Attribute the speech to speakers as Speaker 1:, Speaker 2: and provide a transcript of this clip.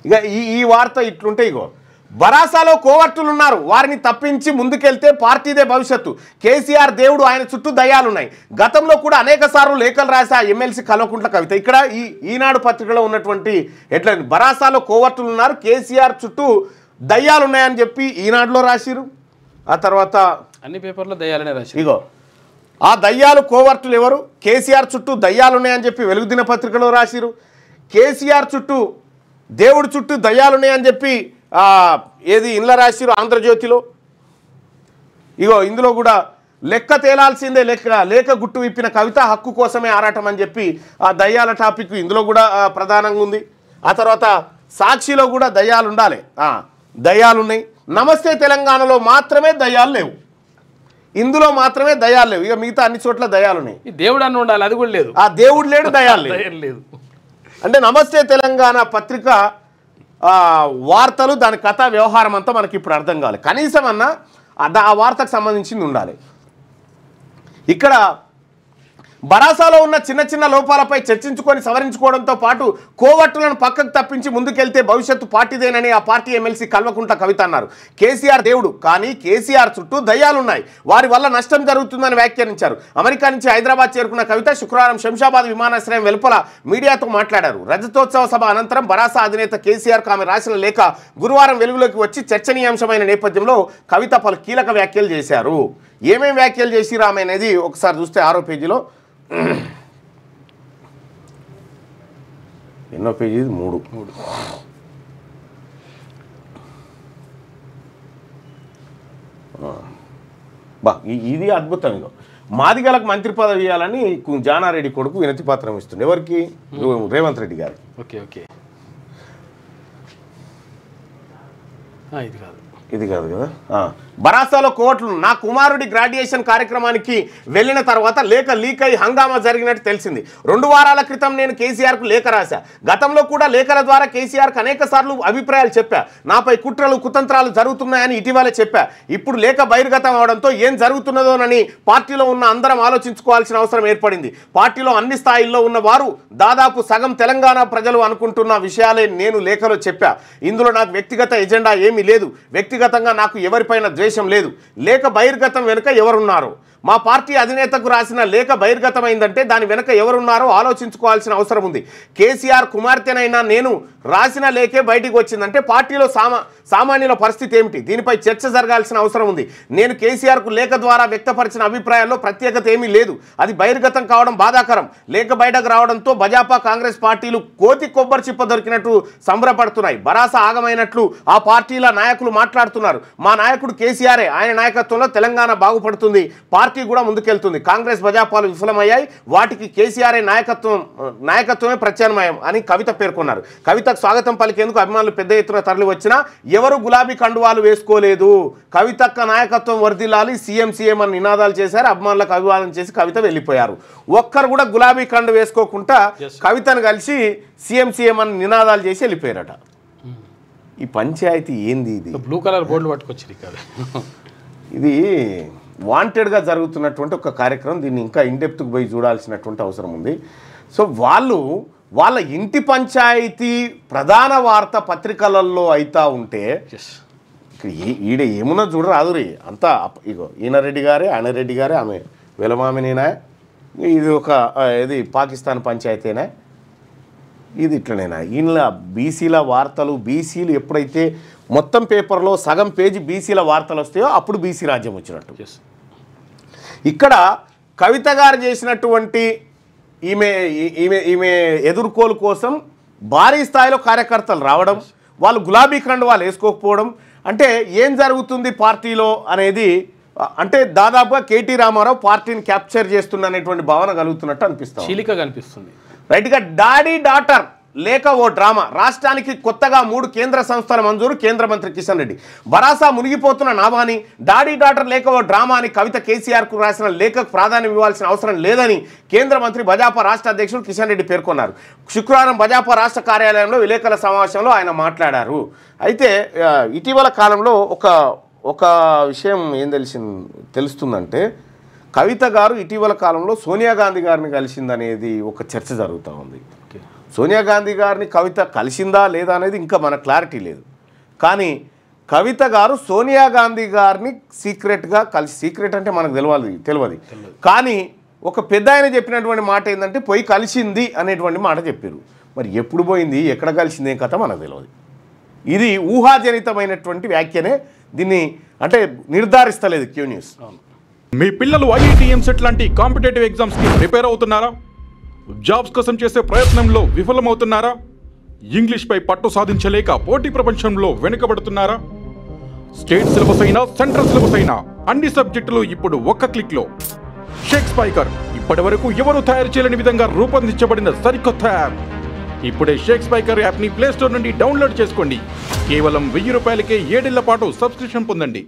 Speaker 1: ఇక ఈ వార్త ఇట్లుంటే ఇగో బరాసాలో కోవర్టులు ఉన్నారు, వారిని తప్పించి ముందుకెళ్తే పార్టీదే భవిష్యత్తు. కేసీఆర్ దేవుడు, ఆయన చుట్టూ దయ్యాలున్నాయి. గతంలో కూడా అనేక సార్లు లేఖలు రాసే ఆ ఎమ్మెల్సీ కల్వకుంట్ల కవిత. ఇక్కడ ఈనాడు పత్రికలో ఉన్నటువంటి హెడ్లైన్, బరాసాలో కోవర్టులు ఉన్నారు, కేసీఆర్ చుట్టూ దయ్యాలున్నాయని చెప్పి ఈనాడులో రాసిరు. ఆ తర్వాత
Speaker 2: అన్ని పేపర్లో దయ్యాలనే రాశారు.
Speaker 1: ఇగో ఆ దయ్యాలు కోవర్టులు ఎవరు, కేసీఆర్ చుట్టూ దయ్యాలున్నాయని చెప్పి వెలుగు దినపత్రికలో రాసిరు. కేసీఆర్ చుట్టూ దేవుడి చుట్టూ దయ్యాలున్నాయని చెప్పి ఏది ఇండ్ల రాసిరు ఆంధ్రజ్యోతిలో. ఇగో ఇందులో కూడా లెక్క తేలాల్సిందే, లేఖ గుట్టు విప్పిన కవిత, హక్కు కోసమే ఆరాటం అని చెప్పి ఆ దయ్యాల టాపిక్ ఇందులో కూడా ప్రధానంగా ఉంది. ఆ తర్వాత సాక్షిలో కూడా దయ్యాలు ఉండాలి, దయ్యాలున్నాయి. నమస్తే తెలంగాణలో మాత్రమే దయ్యాలు లేవు, ఇందులో మాత్రమే దయ్యాలు లేవు. ఇక మిగతా అన్ని చోట్ల దయ్యాలున్నాయి.
Speaker 2: దేవుడు అన్న ఉండాలి, అది కూడా లేదు.
Speaker 1: ఆ దేవుడు లేడు, దయ్యాలు లేదు. అంటే నమస్తే తెలంగాణ పత్రిక వార్తలు, దాని కథ వ్యవహారం అంతా మనకి ఇప్పుడు అర్థం కావాలి. కనీసం అన్న ఆ వార్తకు సంబంధించింది ఉండాలి. ఇక్కడ బరాసాలో ఉన్న చిన్న చిన్న లోపాలపై చర్చించుకొని సవరించుకోవడంతో పాటు కోవట్టులను పక్కకు తప్పించి ముందుకెళ్తే భవిష్యత్తు పార్టీదేనని ఆ పార్టీ ఎమ్మెల్సీ కల్వకుంట్ల కవిత అన్నారు. కేసీఆర్ దేవుడు, కానీ కేసీఆర్ చుట్టూ దయ్యాలున్నాయి, వారి వల్ల నష్టం జరుగుతుందని వ్యాఖ్యానించారు. అమెరికా నుంచి హైదరాబాద్ చేరుకున్న కవిత శుక్రవారం శంషాబాద్ విమానాశ్రయం వెలుపల మీడియాతో మాట్లాడారు. రజతోత్సవ సభ అనంతరం బరాసా అధినేత కేసీఆర్కు ఆమె రాసిన లేఖ గురువారం వెలుగులోకి వచ్చి చర్చనీయాంశమైన నేపథ్యంలో కవిత పలు కీలక వ్యాఖ్యలు చేశారు. ఏమేమి వ్యాఖ్యలు చేసిరా ఆమె అనేది ఒకసారి చూస్తే 6వ పేజీలో, ఎన్నో పేజీ, 3 బా ఇది అద్భుతం. ఇదో మాదిగలకు మంత్రి పదవి ఇవ్వాలని జానారెడ్డి కొడుకు వినతి పత్రం ఇస్తుంది. ఎవరికి? రేవంత్ రెడ్డి గారికి.
Speaker 2: ఓకే ఓకే,
Speaker 1: ఇది కాదు కదా. బరాసాలో కోట్లు, నా కుమారుడి గ్రాడ్యుయేషన్ కార్యక్రమానికి వెళ్ళిన తర్వాత లేఖ లీక్ అయి హంగామా జరిగినట్టు తెలిసింది. 2 వారాల క్రితం నేను కేసీఆర్కు లేఖ రాశా. గతంలో కూడా లేఖల ద్వారా కేసీఆర్కు అనేక సార్లు అభిప్రాయాలు చెప్పా. నాపై కుట్రలు కుతంత్రాలు జరుగుతున్నాయని ఇటీవలే చెప్పా. ఇప్పుడు లేఖ బహిర్గతం అవడంతో ఏం జరుగుతున్నదోనని పార్టీలో ఉన్న అందరం ఆలోచించుకోవాల్సిన అవసరం ఏర్పడింది. పార్టీలో అన్ని స్థాయిల్లో ఉన్న వారు, దాదాపు సగం తెలంగాణ ప్రజలు అనుకుంటున్న విషయాలే నేను లేఖలో చెప్పా. ఇందులో నాకు వ్యక్తిగత ఎజెండా ఏమీ లేదు, వ్యక్తిగతంగా నాకు ఎవరిపైన ద్వేషం లేదు. లేఖ బహిర్గతం వెనుక ఎవరున్నారు? మా పార్టీ అధినేతకు రాసిన లేఖ బహిర్గతమైందంటే దాని వెనుక ఎవరున్నారో ఆలోచించుకోవాల్సిన అవసరం ఉంది. కేసీఆర్ కుమార్తెనైనా నేను రాసిన లేఖే బయటికి వచ్చిందంటే పార్టీలో సామాన్యుల పరిస్థితి ఏమిటి? దీనిపై చర్చ జరగాల్సిన అవసరం ఉంది. నేను కేసీఆర్కు లేఖ ద్వారా వ్యక్తపరిచిన అభిప్రాయాల్లో ప్రత్యేకత ఏమీ లేదు, అది బహిర్గతం కావడం బాధాకరం. లేఖ బయటకు రావడంతో భాజపా కాంగ్రెస్ పార్టీలు కోతి కొబ్బరి చిప్ప దొరికినట్టు సంబరపడుతున్నాయి. బరాస ఆగమైనట్లు ఆ పార్టీల నాయకులు మాట్లాడుతున్నారు. మా నాయకుడు కేసీఆరే, ఆయన నాయకత్వంలో తెలంగాణ బాగుపడుతుంది, పార్టీ కూడా ముందుకెళ్తుంది. కాంగ్రెస్ భాజపాలు విఫలమయ్యాయి, వాటికి కేసీఆర్ నాయకత్వమే ప్రత్యామ్నాయం అని కవిత పేర్కొన్నారు. కవితకు స్వాగతం పలికేందుకు అభిమానులు పెద్ద ఎత్తున తరలి వచ్చినా ఎవరు గులాబీ కండువాలు వేసుకోలేదు. కవితక్క నాయకత్వం వర్ధిల్లాలి, సీఎం అని నినాదాలు చేశారు. అభిమానులకు అభివాదం చేసి కవిత వెళ్ళిపోయారు. ఒక్కరు కూడా గులాబీ కండు వేసుకోకుండా కవితను కలిసి సీఎం అని నినాదాలు చేసి వెళ్ళిపోయారట. ఈ పంచాయతీ ఏంది? ఇది
Speaker 2: బ్లూ కలర్ బోర్డులు పట్టుకొచ్చి
Speaker 1: ఇది వాంటెడ్గా జరుగుతున్నటువంటి ఒక కార్యక్రమం. దీన్ని ఇంకా ఇన్డెప్త్కి పోయి చూడాల్సినటువంటి అవసరం ఉంది. సో వాళ్ళ ఇంటి పంచాయతీ ప్రధాన వార్త పత్రికలలో అవుతా ఉంటే ఈడ ఏమున్నా చూడరాదురి అంతా. ఇగో ఈయన రెడ్డి గారే, ఆయన రెడ్డి గారే, ఆమె వెలమామినేనా, ఇది ఒక ఇది పాకిస్తాన్ పంచాయతీనా, ఇది ఇట్లనేనా? ఈయన బీసీల వార్తలు, బీసీలు ఎప్పుడైతే మొత్తం పేపర్లో సగం పేజీ బీసీల వార్తలు వస్తాయో అప్పుడు బీసీ రాజ్యం వచ్చినట్టు. ఇక్కడ కవిత గారు చేసినటువంటి ఈమె ఎదుర్కోలు కోసం భారీ స్థాయిలో కార్యకర్తలు రావడం, వాళ్ళు గులాబీ కండువాలు వేసుకోకపోవడం, అంటే ఏం జరుగుతుంది పార్టీలో అనేది, అంటే దాదాపుగా కేటీ రామారావు పార్టీని క్యాప్చర్ చేస్తున్న అనేటువంటి భావన కలుగుతున్నట్టు అనిపిస్తుంది,
Speaker 2: చీలిక కనిపిస్తుంది.
Speaker 1: రైట్గా డాడీ డాటర్ లేక ఓ డ్రామా. రాష్ట్రానికి కొత్తగా 3 కేంద్ర సంస్థల మంజూరు, కేంద్ర మంత్రి కిషన్ రెడ్డి. బరాసా మునిగిపోతున్న నావాని, డాడీ డాటర్ లేక ఓ డ్రామా అని కవిత కేసీఆర్కు రాసిన లేఖకు ప్రాధాన్యం ఇవ్వాల్సిన అవసరం లేదని కేంద్ర మంత్రి భాజపా రాష్ట్ర అధ్యక్షుడు కిషన్ రెడ్డి పేర్కొన్నారు. శుక్రవారం భాజపా రాష్ట్ర కార్యాలయంలో విలేకరుల సమావేశంలో ఆయన మాట్లాడారు. అయితే ఇటీవల కాలంలో ఒక విషయం ఏం తెలుస్తుందంటే, కవిత గారు ఇటీవల కాలంలో సోనియా గాంధీ గారిని కలిసిందనేది ఒక చర్చ జరుగుతూ ఉంది. సోనియా గాంధీ గారిని కవిత కలిసిందా లేదా అనేది ఇంకా మనకు క్లారిటీ లేదు. కానీ కవిత గారు సోనియా గాంధీ గారిని సీక్రెట్గా కలిసి, సీక్రెట్ అంటే మనకు తెలియదు కానీ ఒక పెద్ద ఆయన చెప్పినటువంటి మాట ఏంటంటే పోయి కలిసింది అనేటువంటి మాట చెప్పారు. మరి ఎప్పుడు పోయింది, ఎక్కడ కలిసింది, ఏం కథ మనకు తెలియదు. ఇది ఊహాజనితమైనటువంటి వ్యాఖ్యనే, దీన్ని అంటే నిర్ధారిస్తలేదు క్యూ న్యూస్.
Speaker 3: మీ పిల్లలు ఐఐటి ఎంసెట్ లాంటి కాంపిటేటివ్ ఎగ్జామ్స్కి ప్రిపేర్ అవుతున్నారా? జాబ్స్ కోసం చేసే ప్రయత్నంలో విఫలమవుతున్నారా? ఇంగ్లీష్పై పట్టు సాధించలేక పోటీ ప్రపంచంలో వెనుకబడుతున్నారా? స్టేట్ సిలబస్ అయినా సెంట్రల్ సిలబస్ అయినా అన్ని సబ్జెక్టులు ఇప్పుడు ఒక్క క్లిక్లో. షేక్ స్పైకర్ ఇప్పటి వరకు ఎవరు తయారు చేయలేని విధంగా రూపొందించబడిన సరికొత్త యాప్. ఇప్పుడే షేక్ స్పైకర్ యాప్ని ప్లేస్టోర్ నుండి డౌన్లోడ్ చేసుకోండి. కేవలం 1000 రూపాయలకే 7 ఏళ్ల పాటు సబ్స్క్రిప్షన్ పొందండి.